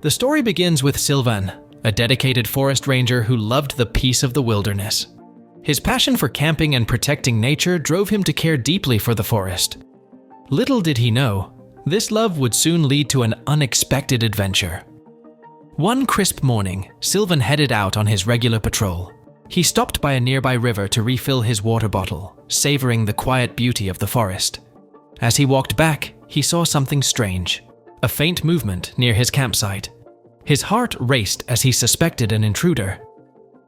The story begins with Silvan, a dedicated forest ranger who loved the peace of the wilderness. His passion for camping and protecting nature drove him to care deeply for the forest. Little did he know, this love would soon lead to an unexpected adventure. One crisp morning, Silvan headed out on his regular patrol. He stopped by a nearby river to refill his water bottle, savoring the quiet beauty of the forest. As he walked back, he saw something strange, a faint movement near his campsite. His heart raced as he suspected an intruder.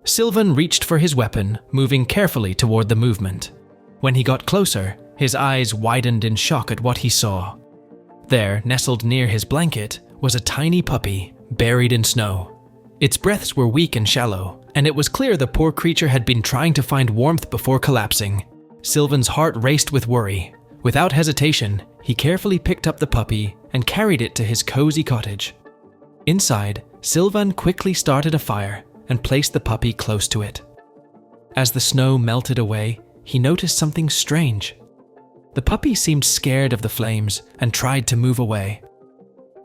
Silvan reached for his weapon, moving carefully toward the movement. When he got closer, his eyes widened in shock at what he saw. There, nestled near his blanket, was a tiny puppy, buried in snow. Its breaths were weak and shallow, and it was clear the poor creature had been trying to find warmth before collapsing. Silvan's heart raced with worry. Without hesitation, he carefully picked up the puppy and carried it to his cozy cottage. Inside, Silvan quickly started a fire and placed the puppy close to it. As the snow melted away, he noticed something strange. The puppy seemed scared of the flames and tried to move away.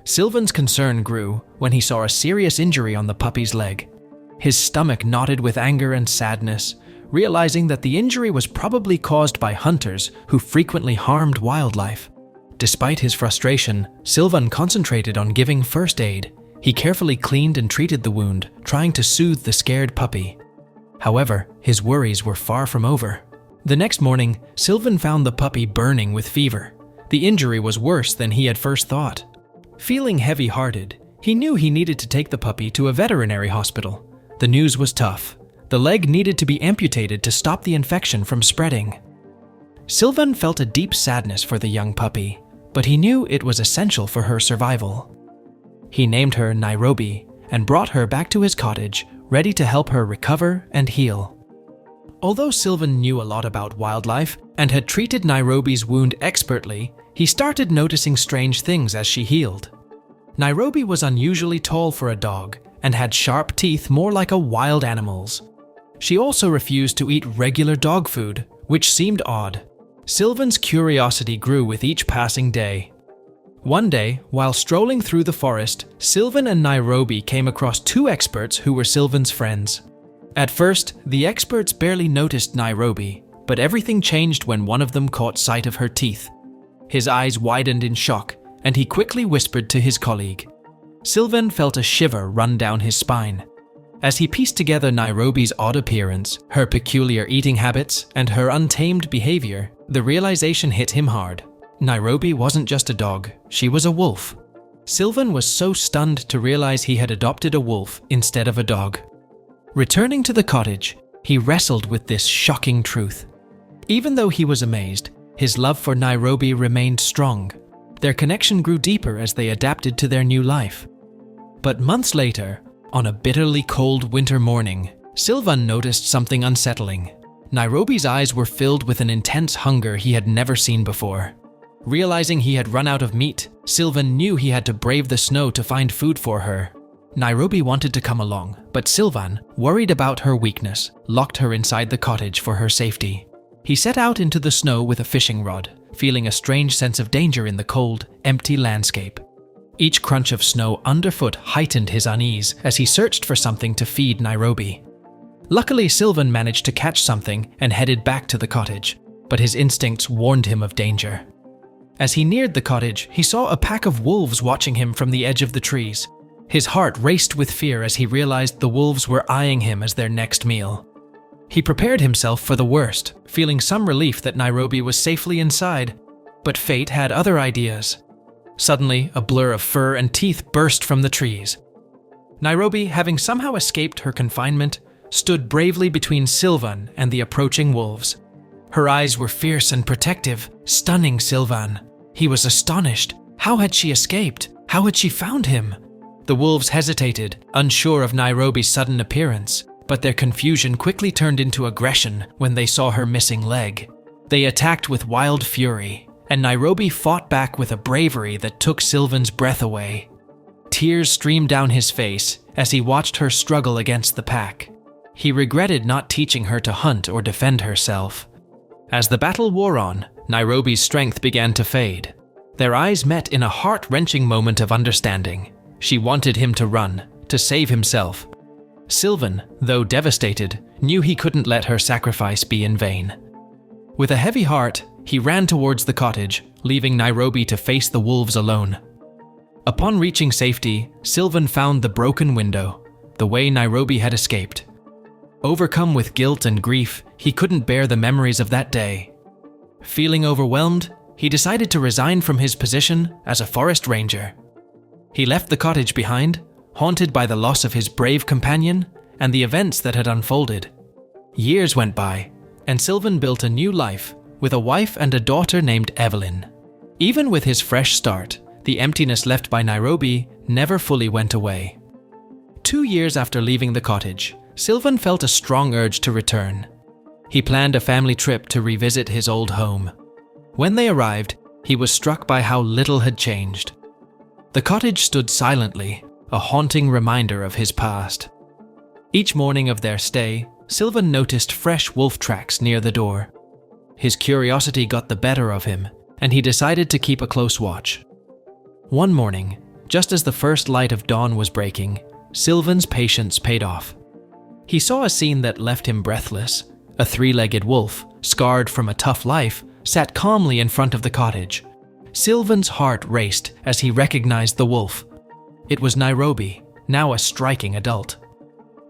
Silvan's concern grew when he saw a serious injury on the puppy's leg. His stomach knotted with anger and sadness, realizing that the injury was probably caused by hunters who frequently harmed wildlife. Despite his frustration, Silvan concentrated on giving first aid. He carefully cleaned and treated the wound, trying to soothe the scared puppy. However, his worries were far from over. The next morning, Silvan found the puppy burning with fever. The injury was worse than he had first thought. Feeling heavy-hearted, he knew he needed to take the puppy to a veterinary hospital. The news was tough. The leg needed to be amputated to stop the infection from spreading. Silvan felt a deep sadness for the young puppy, but he knew it was essential for her survival. He named her Nairobi and brought her back to his cottage, ready to help her recover and heal. Although Silvan knew a lot about wildlife and had treated Nairobi's wound expertly, he started noticing strange things as she healed. Nairobi was unusually tall for a dog and had sharp teeth more like a wild animal's. She also refused to eat regular dog food, which seemed odd. Silvan's curiosity grew with each passing day. One day, while strolling through the forest, Silvan and Nairobi came across two experts who were Silvan's friends. At first, the experts barely noticed Nairobi, but everything changed when one of them caught sight of her teeth. His eyes widened in shock, and he quickly whispered to his colleague. Silvan felt a shiver run down his spine. As he pieced together Nairobi's odd appearance, her peculiar eating habits, and her untamed behavior, the realization hit him hard. Nairobi wasn't just a dog, she was a wolf. Silvan was so stunned to realize he had adopted a wolf instead of a dog. Returning to the cottage, he wrestled with this shocking truth. Even though he was amazed, his love for Nairobi remained strong. Their connection grew deeper as they adapted to their new life. But months later, on a bitterly cold winter morning, Silvan noticed something unsettling. Nairobi's eyes were filled with an intense hunger he had never seen before. Realizing he had run out of meat, Silvan knew he had to brave the snow to find food for her. Nairobi wanted to come along, but Silvan, worried about her weakness, locked her inside the cottage for her safety. He set out into the snow with a fishing rod, feeling a strange sense of danger in the cold, empty landscape. Each crunch of snow underfoot heightened his unease as he searched for something to feed Nairobi. Luckily, Silvan managed to catch something and headed back to the cottage, but his instincts warned him of danger. As he neared the cottage, he saw a pack of wolves watching him from the edge of the trees. His heart raced with fear as he realized the wolves were eyeing him as their next meal. He prepared himself for the worst, feeling some relief that Nairobi was safely inside, but fate had other ideas. Suddenly, a blur of fur and teeth burst from the trees. Nairobi, having somehow escaped her confinement, stood bravely between Silvan and the approaching wolves. Her eyes were fierce and protective, stunning Silvan. He was astonished. How had she escaped? How had she found him? The wolves hesitated, unsure of Nairobi's sudden appearance, but their confusion quickly turned into aggression when they saw her missing leg. They attacked with wild fury, and Nairobi fought back with a bravery that took Silvan's breath away. Tears streamed down his face as he watched her struggle against the pack. He regretted not teaching her to hunt or defend herself. As the battle wore on, Nairobi's strength began to fade. Their eyes met in a heart-wrenching moment of understanding. She wanted him to run, to save himself. Silvan, though devastated, knew he couldn't let her sacrifice be in vain. With a heavy heart, he ran towards the cottage, leaving Nairobi to face the wolves alone. Upon reaching safety, Silvan found the broken window, the way Nairobi had escaped. Overcome with guilt and grief, he couldn't bear the memories of that day. Feeling overwhelmed, he decided to resign from his position as a forest ranger. He left the cottage behind, haunted by the loss of his brave companion and the events that had unfolded. Years went by, and Silvan built a new life with a wife and a daughter named Evelyn. Even with his fresh start, the emptiness left by Nairobi never fully went away. 2 years after leaving the cottage, Silvan felt a strong urge to return. He planned a family trip to revisit his old home. When they arrived, he was struck by how little had changed. The cottage stood silently, a haunting reminder of his past. Each morning of their stay, Silvan noticed fresh wolf tracks near the door. His curiosity got the better of him, and he decided to keep a close watch. One morning, just as the first light of dawn was breaking, Silvan's patience paid off. He saw a scene that left him breathless. A 3-legged wolf, scarred from a tough life, sat calmly in front of the cottage. Silvan's heart raced as he recognized the wolf. It was Nairobi, now a striking adult.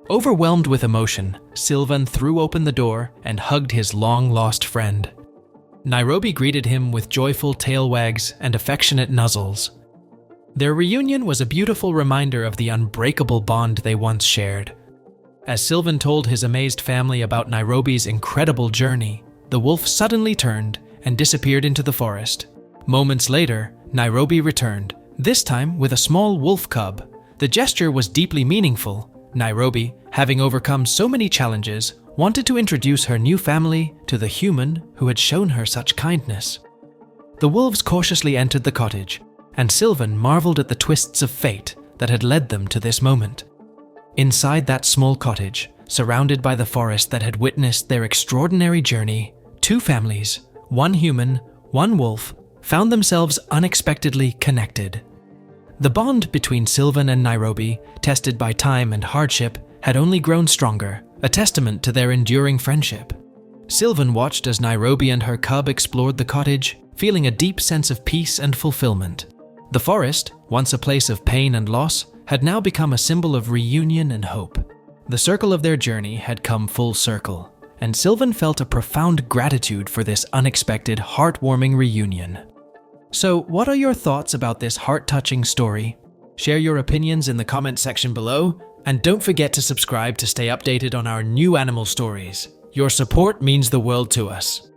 Overwhelmed with emotion, Silvan threw open the door and hugged his long-lost friend. Nairobi greeted him with joyful tail wags and affectionate nuzzles. Their reunion was a beautiful reminder of the unbreakable bond they once shared. As Silvan told his amazed family about Nairobi's incredible journey, the wolf suddenly turned and disappeared into the forest. Moments later, Nairobi returned, this time with a small wolf cub. The gesture was deeply meaningful. Nairobi, having overcome so many challenges, wanted to introduce her new family to the human who had shown her such kindness. The wolves cautiously entered the cottage, and Silvan marveled at the twists of fate that had led them to this moment. Inside that small cottage, surrounded by the forest that had witnessed their extraordinary journey, 2 families, 1 human, 1 wolf, found themselves unexpectedly connected. The bond between Silvan and Nairobi, tested by time and hardship, had only grown stronger, a testament to their enduring friendship. Silvan watched as Nairobi and her cub explored the cottage, feeling a deep sense of peace and fulfillment. The forest, once a place of pain and loss, had now become a symbol of reunion and hope. The circle of their journey had come full circle, and Silvan felt a profound gratitude for this unexpected, heartwarming reunion. So, what are your thoughts about this heart-touching story? Share your opinions in the comment section below, and don't forget to subscribe to stay updated on our new animal stories. Your support means the world to us.